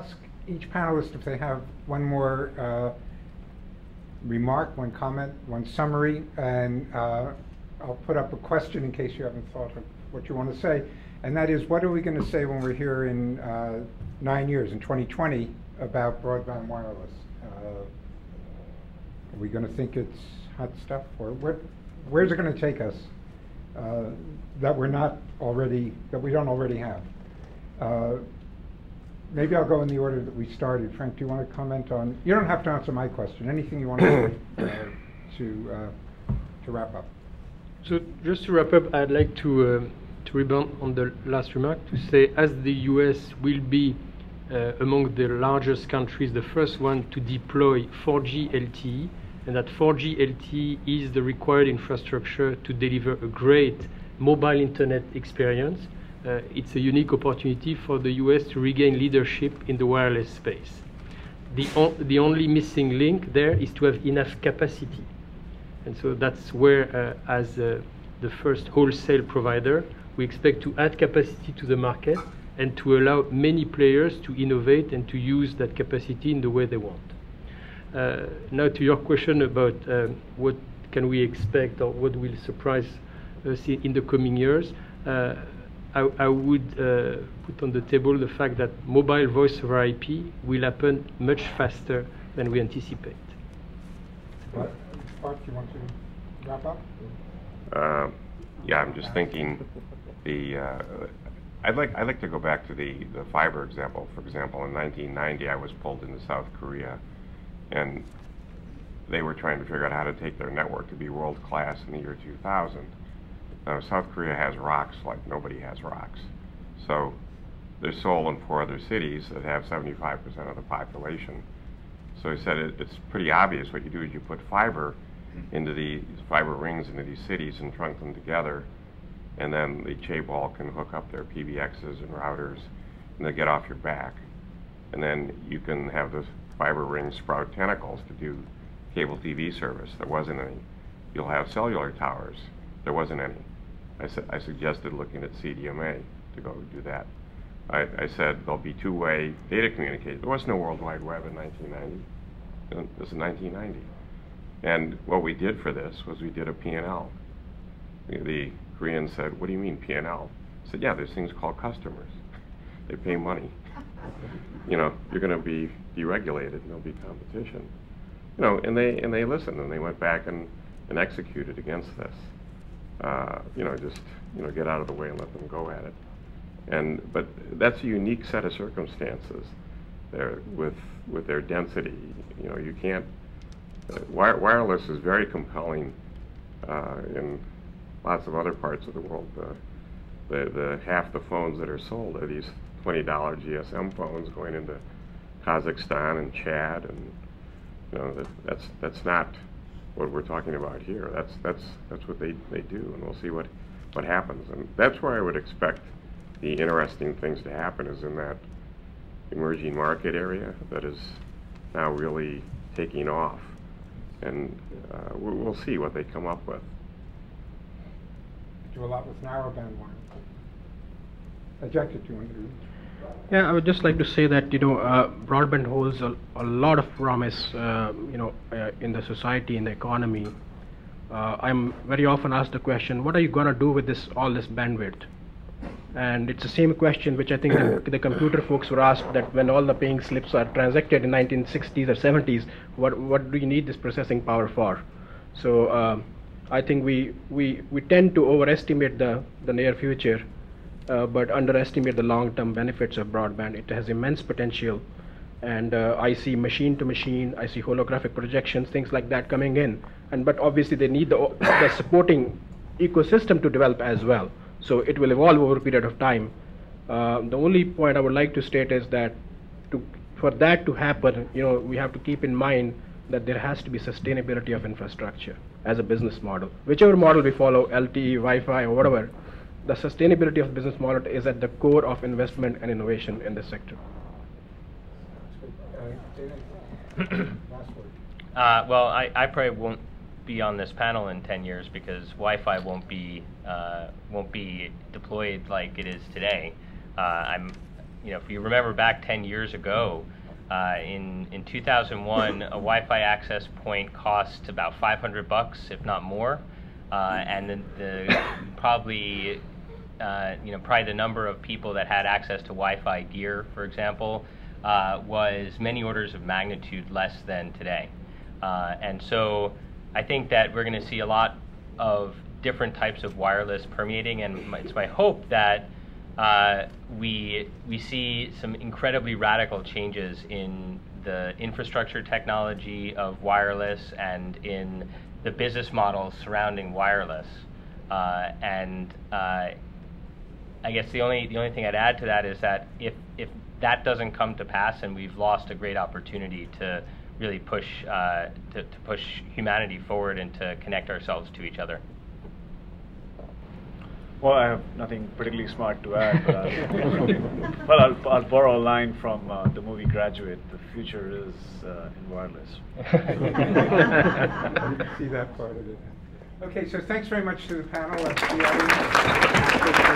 ask each panelist if they have one more remark, one comment, one summary, and I'll put up a question in case you haven't thought of what you want to say. And that is, what are we going to say when we're here in 9 years, in 2020, about broadband wireless? Are we going to think it's hot stuff, or where's it going to take us that we don't already have? Maybe I'll go in the order that we started. Frank, do you want to comment on? You don't have to answer my question. Anything you want to say to wrap up? So just to wrap up, I'd like to rebound on the last remark to say, as the US will be among the largest countries, the first one to deploy 4G LTE, and that 4G LTE is the required infrastructure to deliver a great mobile internet experience. It's a unique opportunity for the US to regain leadership in the wireless space. The only missing link there is to have enough capacity. And so that's where, as the first wholesale provider, we expect to add capacity to the market and to allow many players to innovate and to use that capacity in the way they want. Now to your question about what can we expect or what will surprise us in the coming years, I would put on the table the fact that mobile voice over IP will happen much faster than we anticipate. Bart, do you want to wrap up? Yeah, I'm just thinking I'd like to go back to the fiber example. For example, in 1990, I was pulled into South Korea, and they were trying to figure out how to take their network to be world class in the year 2000. Now, South Korea has rocks like nobody has rocks. So there's Seoul and 4 other cities that have 75% of the population. So he said it's pretty obvious. What you do is you put fiber into these fiber rings into these cities and trunk them together, and then the chaebol can hook up their PBXs and routers, and they get off your back. And then you can have the fiber rings sprout tentacles to do cable TV service. There wasn't any. You'll have cellular towers. There wasn't any. I suggested looking at CDMA to go do that. I said there'll be two-way data communication. There was no World Wide Web in 1990. This is 1990. And what we did for this was we did a P&L. The Koreans said, "What do you mean P&L?" I said, "Yeah, there's things called customers. They pay money. You know, you're going to be deregulated, and there'll be competition." You know, and they listened, and they went back and executed against this. You know, just get out of the way and let them go at it. But that's a unique set of circumstances there with their density. You know, you can't. Wireless is very compelling in lots of other parts of the world. The half the phones that are sold are these $20 GSM phones going into Kazakhstan and Chad, and you know that's not what we're talking about here. That's what they do, and we'll see what happens. And that's where I would expect the interesting things to happen, is in that emerging market area that is now really taking off, and we'll see what they come up with. Do a lot with narrowband wireless. Jack, did you want to? Yeah, I would just like to say that broadband holds a lot of promise, in the society, in the economy. I'm very often asked the question, what are you going to do with all this bandwidth? And it's the same question which I think the computer folks were asked, that when all the paying slips are transacted in 1960s or 70s, what do you need this processing power for? So I think we tend to overestimate the near future, but underestimate the long-term benefits of broadband. It has immense potential, and I see machine-to-machine, I see holographic projections, things like that coming in. But obviously they need the supporting ecosystem to develop as well. So it will evolve over a period of time. The only point I would like to state is that for that to happen, we have to keep in mind that there has to be sustainability of infrastructure as a business model. Whichever model we follow, LTE, Wi-Fi, or whatever, the sustainability of the business model is at the core of investment and innovation in this sector. Well, I probably won't be on this panel in 10 years because Wi-Fi won't be deployed like it is today. I'm if you remember back 10 years ago, in 2001, a Wi-Fi access point cost about $500, if not more, and probably the number of people that had access to Wi-Fi gear, for example, was many orders of magnitude less than today. And so I think that we're going to see a lot of different types of wireless permeating, and it's my hope that we see some incredibly radical changes in the infrastructure technology of wireless and in the business models surrounding wireless. And I guess the only thing I'd add to that is that if that doesn't come to pass, and we've lost a great opportunity to really push humanity forward and to connect ourselves to each other. Well, I have nothing particularly smart to add, but I'll borrow a line from the movie Graduate. The future is in wireless. See that part of it. Okay, so thanks very much to the panel and to the audience.